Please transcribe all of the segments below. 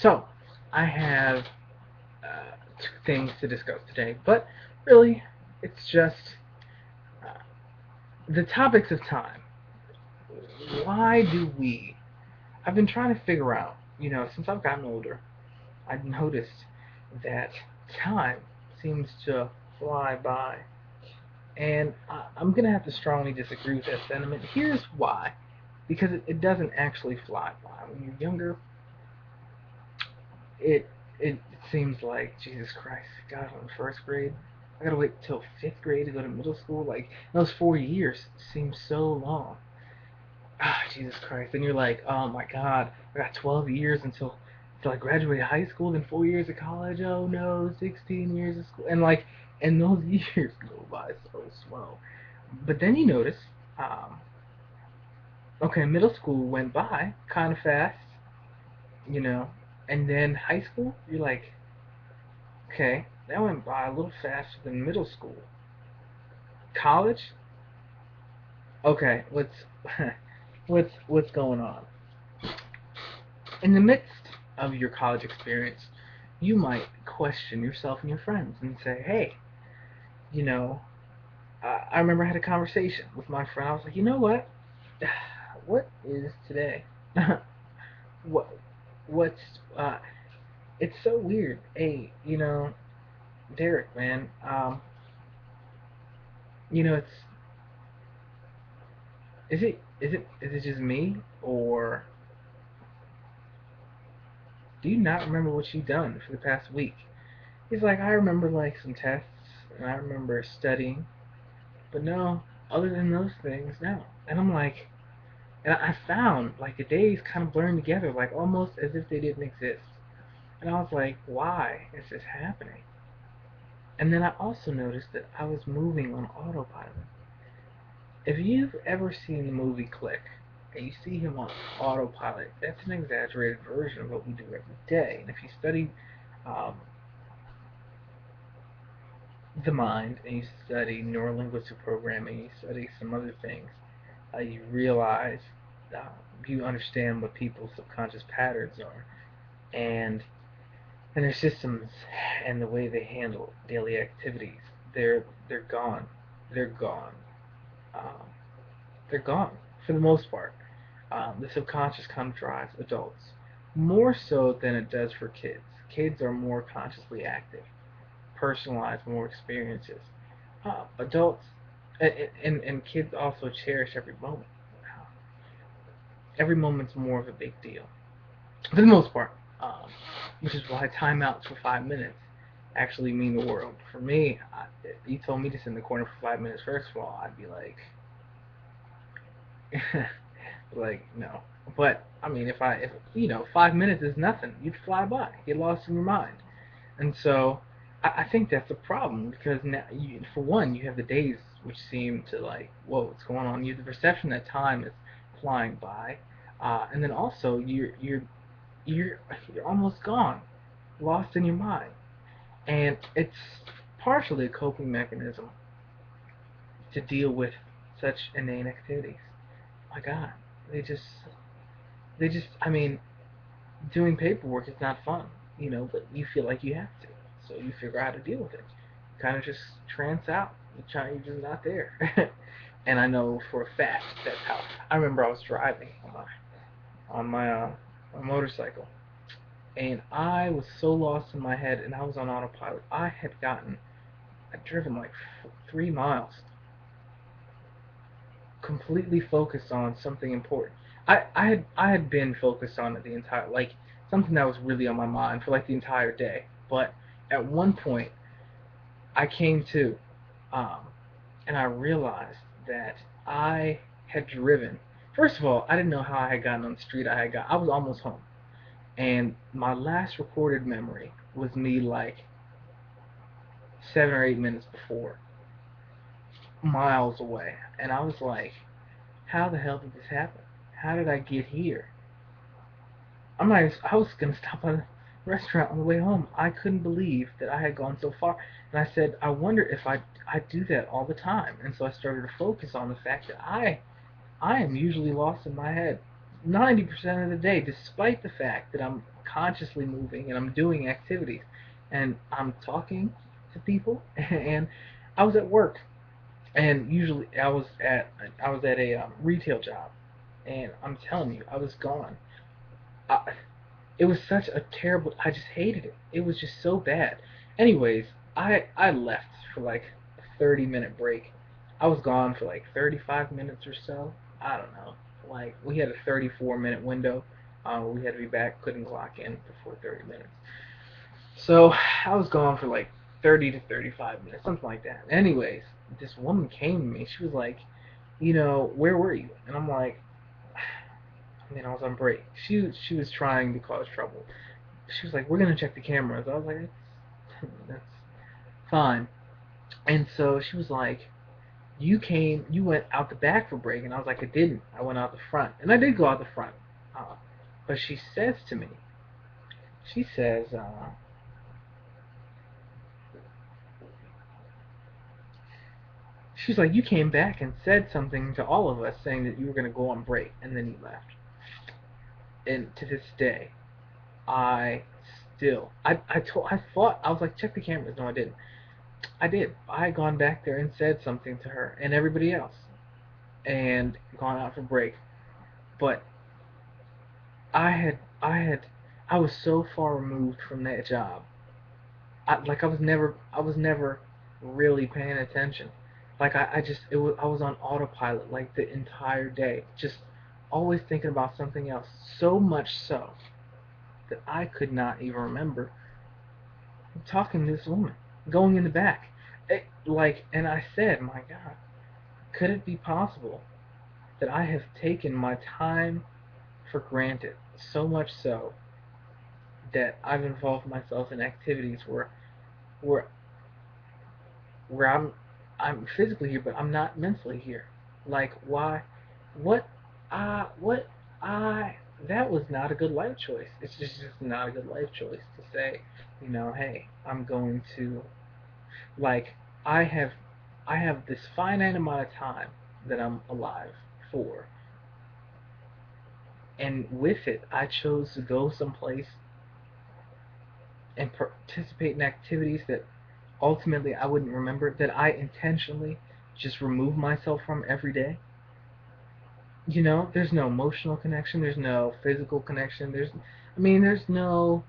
So, I have two things to discuss today, but really, it's just uh, the topics of time. Why do we? I've been trying to figure out, since I've gotten older, I've noticed that time seems to fly by. And I'm going to have to strongly disagree with that sentiment. Here's why. Because it doesn't actually fly by. When you're younger, it it seems like Jesus Christ. God, I'm in first grade. I gotta wait till fifth grade to go to middle school. Like those 4 years seem so long. Ah, Jesus Christ. And you're like, oh my God, I got 12 years until I graduate high school, then 4 years of college. Oh no, 16 years of school, and those years go by so slow. But then you notice, um, okay, middle school went by kind of fast, you know, and then high school, you're like, okay, that went by a little faster than middle school. College, okay, what's going on? In the midst of your college experience, you might question yourself and your friends and say, hey, you know, I remember I had a conversation with my friend. I was like, you know what? What is today? what what's it's so weird. Hey, Derek, man, it's is it just me, or do you not remember what you've done for the past week? He's like, I remember like some tests and I remember studying, but no, other than those things, no. And I'm like, and I found like the days kind of blurring together, like almost as if they didn't exist. And I was like, why is this happening? And then I also noticed that I was moving on autopilot. If you've ever seen the movie Click, and you see him on autopilot, that's an exaggerated version of what we do every day. And if you study um, the mind, and you study neurolinguistic programming, you study some other things, you realize, uh, you understand what people's subconscious patterns are, and their systems, and the way they handle daily activities. They're gone. They're gone. Um, they're gone for the most part. The subconscious kind of drives adults more so than it does for kids. Kids are more consciously active, personalize more experiences. Adults and kids also cherish every moment. Every moment's more of a big deal for the most part, which is why timeouts for 5 minutes actually mean the world. For me, if you told me to sit in the corner for 5 minutes, first of all, I'd be like no. But I mean, if 5 minutes is nothing, you'd fly by, get lost in your mind. And so I think that's a problem because now, for one, you have the days which seem to like, whoa, what's going on? You have the perception that time is flying by, and then also you're you're almost gone, lost in your mind, and it's partially a coping mechanism to deal with such inane activities. My God, they just I mean, doing paperwork is not fun, but you feel like you have to. So you figure out how to deal with it. You kind of just trance out. You're just not there. And I know for a fact that's how. I remember I was driving on my motorcycle, and I was so lost in my head, and I was on autopilot. I'd driven like 3 miles, completely focused on something important. I had been focused on it the entire, like, something that was really on my mind for like the entire day. But at one point, I came to, um, and I realized that I had driven. First of all, I didn't know how I had gotten on the street. I was almost home, and my last recorded memory was me like 7 or 8 minutes before, miles away, and I was like, how the hell did this happen? How did I get here? I was gonna stop at a restaurant on the way home. I couldn't believe that I had gone so far, and I said, I wonder if I do that all the time. And so I started to focus on the fact that I am usually lost in my head 90% of the day, despite the fact that I'm consciously moving and I'm doing activities and I'm talking to people and I was at work and usually I was at a retail job and I'm telling you I was gone. I, it was such a terrible. I just hated it. It was just so bad. Anyways, I left for like a 30-minute break. I was gone for like 35 minutes or so. I don't know. Like we had a 34-minute window. We had to be back. Couldn't clock in before 30 minutes. So I was gone for like 30 to 35 minutes, something like that. Anyways, this woman came to me. She was like, where were you? And I'm like, I mean, I was on break. She was trying to cause trouble. She was like, "We're gonna check the cameras." I was like, "That's fine." And so she was like, you went out the back for break," and I was like, "I didn't. I went out the front," and I did go out the front. But she says to me, she says, she's like, "You came back and said something to all of us, saying that you were gonna go on break, and then you left." And to this day, I I thought I was like, "Check the cameras." No, I didn't. I did. I had gone back there and said something to her and everybody else and gone out for break. But I was so far removed from that job. I was never really paying attention. Like I just I was on autopilot like the entire day, just always thinking about something else. So much so that I could not even remember talking to this woman, going in the back. And I said, my God, could it be possible that I have taken my time for granted, so much so that I've involved myself in activities where where I'm physically here, but I'm not mentally here. Like why? What? What? I that was not a good life choice. It's just not a good life choice to say, hey, I'm going to like I have I have this finite amount of time that I'm alive for, and with it, I chose to go someplace and participate in activities that ultimately I wouldn't remember, that I intentionally just remove myself from every day. There's no emotional connection, there's no physical connection, there's no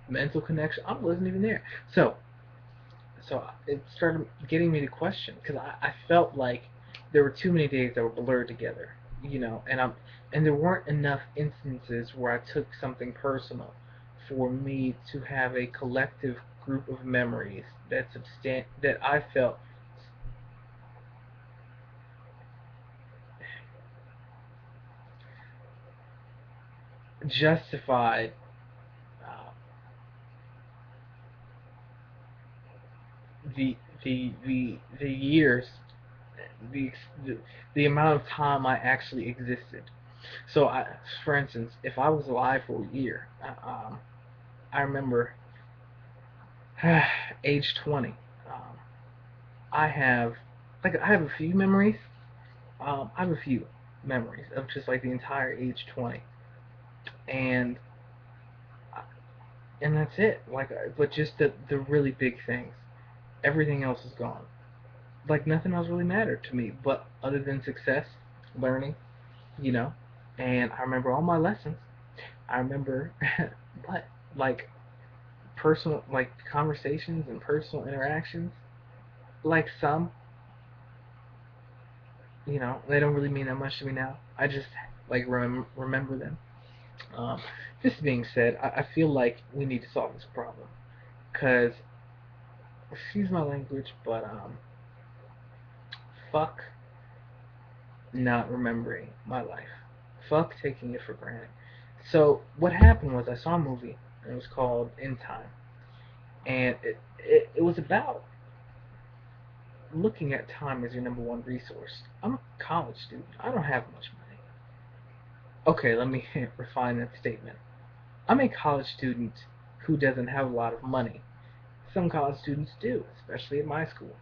mental connection. I wasn't even there. So it started getting me to question because I felt like there were too many days that were blurred together, and there weren't enough instances where I took something personal for me to have a collective group of memories that I felt justified uh, the the years, the, the the amount of time I actually existed. So, for instance, if I was alive for a year, I remember age 20. Um, I have I have a few memories. I have a few memories of just like the entire age 20, and and that's it. But just the really big things. Everything else is gone. Like nothing else really mattered to me, but other than success, learning, you know. And I remember all my lessons. I remember, but like personal, like conversations and personal interactions. Like some, they don't really mean that much to me now. I just like remember them. Um, this being said, I feel like we need to solve this problem because, excuse my language, but fuck not remembering my life. Fuck taking it for granted. So what happened was I saw a movie and it was called In Time, and it was about looking at time as your number one resource. I'm a college student. I don't have much money. Okay, let me refine that statement. I'm a college student who doesn't have a lot of money. Some college students do, especially at my school.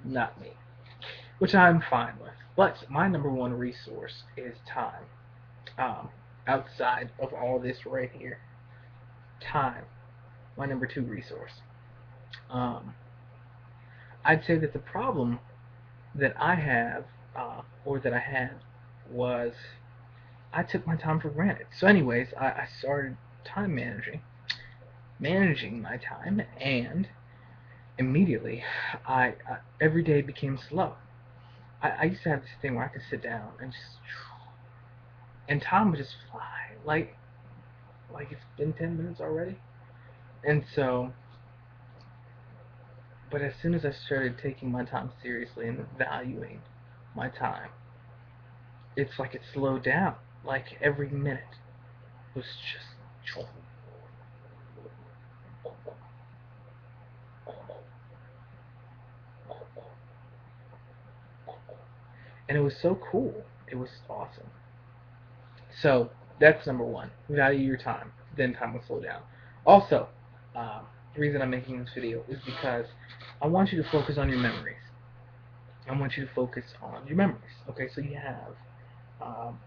Not me, which I'm fine with. But my number one resource is time. Um, outside of all this right here. Time, my number two resource. Um, I'd say that the problem that I have, or that I had, was I took my time for granted. So, anyways, I started time managing my time, and immediately, every day became slow. I used to have this thing where I could sit down and time would just fly, like it's been 10 minutes already. And so, but as soon as I started taking my time seriously and valuing my time, it's like it slowed down. Like every minute was just, and it was so cool. It was awesome. So that's number one. Value your time. Then time will slow down. Also, the reason I'm making this video is because I want you to focus on your memories. I want you to focus on your memories. Okay, so um,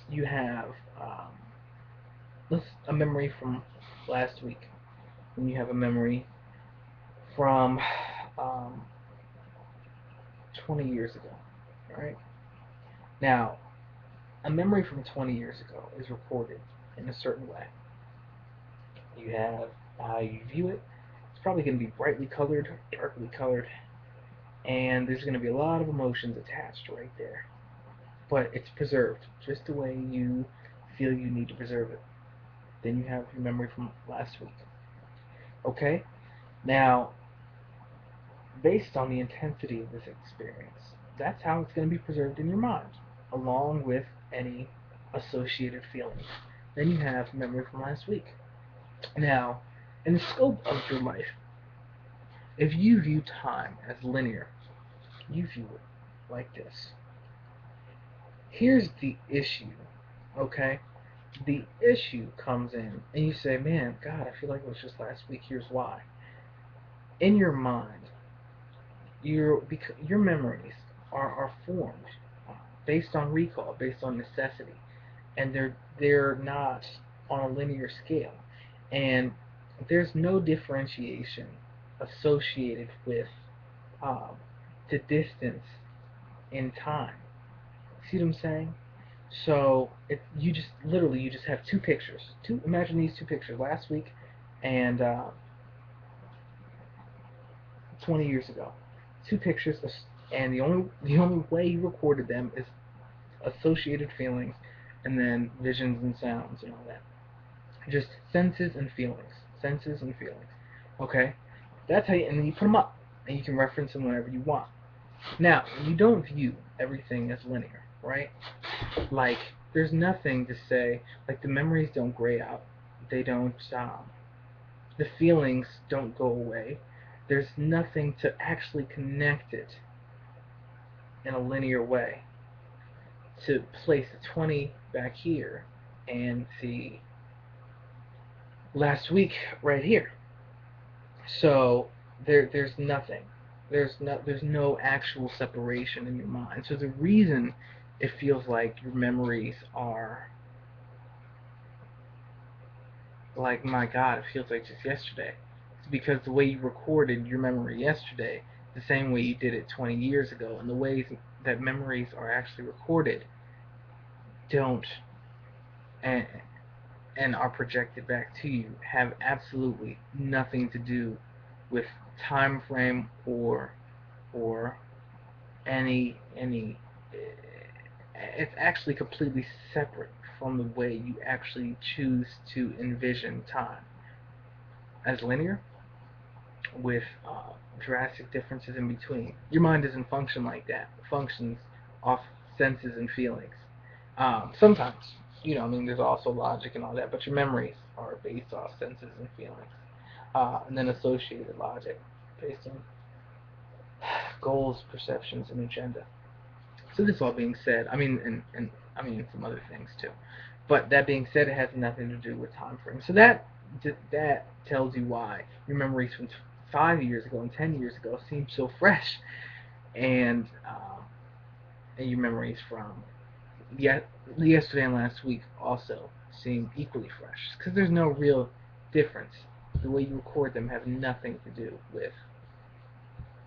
you have um, a memory from last week, and you have a memory from um, 20 years ago. All right. Now, a memory from 20 years ago is recorded in a certain way. You have how you view it. It's probably going to be brightly colored, darkly colored, and there's going to be a lot of emotions attached right there. But it's preserved just the way you feel you need to preserve it. Then you have your memory from last week. Okay? Now, based on the intensity of this experience, that's how it's going to be preserved in your mind, along with any associated feelings. Then you have memory from last week. Now, in the scope of your life, if you view time as linear, you view it like this. Here's the issue, okay? The issue comes in, and you say, man, God, I feel like it was just last week. Here's why. In your mind, your memories are formed based on recall, based on necessity, and they're not on a linear scale, and there's no differentiation associated with um, the distance in time. See what I'm saying? So you just literally you just have two pictures. Imagine these two pictures last week and 20 years ago. Two pictures, and the only way you recorded them is associated feelings, and then visions and sounds and all that. Just senses and feelings, senses and feelings. Okay, that's how. And then you put them up, and you can reference them whenever you want. Now, you don't view everything as linear, right? Like, there's nothing to say. Like, the memories don't gray out. They don't. The feelings don't go away. There's nothing to actually connect it in a linear way to place the 20 back here and the last week right here. So there's nothing. There's no actual separation in your mind. So the reason it feels like your memories are like, my God, it feels like just yesterday. It's because the way you recorded your memory yesterday, the same way you did it 20 years ago, and the ways that memories are actually recorded don't and and are projected back to you have absolutely nothing to do with time frame or any it's actually completely separate from the way you actually choose to envision time as linear with drastic differences in between. Your mind doesn't function like that. It functions off senses and feelings. Sometimes, I mean, there's also logic and all that, but your memories are based off senses and feelings, and then associated logic based on goals, perceptions, and agenda. So this all being said, I mean, and I mean some other things too. But that being said, it has nothing to do with time frame. So that tells you why your memories from 5 years ago and 10 years ago seem so fresh, and your memories from yet yesterday and last week also seem equally fresh because there's no real difference. The way you record them have nothing to do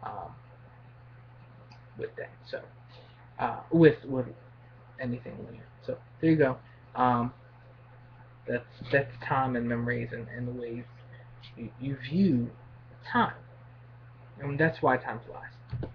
um, with that. So with anything linear. So there you go. Um, that's time and memories and the ways you view time, and that's why time flies.